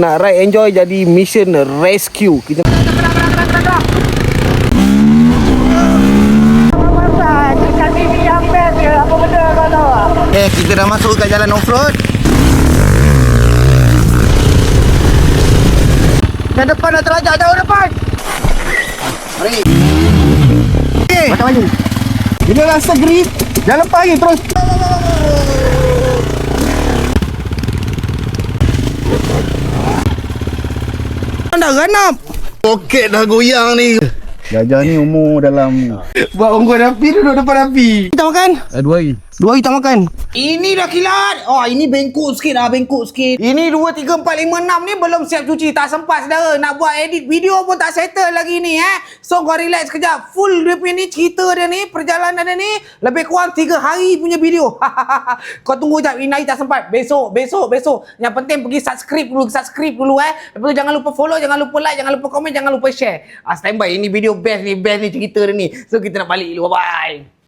Nak ride enjoy jadi mission rescue. Kita kita dah masuk kat jalan off-road. Yang depan dah terajak jauh depan. Mari. Okey. Macam mana? Bila rasa grip, jangan lepas lagi terus. Dah ganap. Poket dah goyang ni. Gajah ni umur dalam buat unggun api, duduk depan api. Kita makan? 2 hari. 2 hari tak makan. Ini dah kilat. Oh, ini bengkok sikit dah, bengkok sikit. Ini 2, 3, 4, 5, 6 ni belum siap cuci. Tak sempat saudara. Nak buat edit video pun tak settle lagi ni So kau relax sekejap. Full dia punya ni, cerita dia ni, perjalanan dia ni lebih kurang 3 hari punya video. Kau tunggu sekejap. Ini hari tak sempat. Besok. Yang penting pergi subscribe dulu Lepas tu jangan lupa follow, jangan lupa like, jangan lupa komen, jangan lupa share. Standby. Ini video best ni cerita dia ni. So kita nak balik dulu. Bye-bye.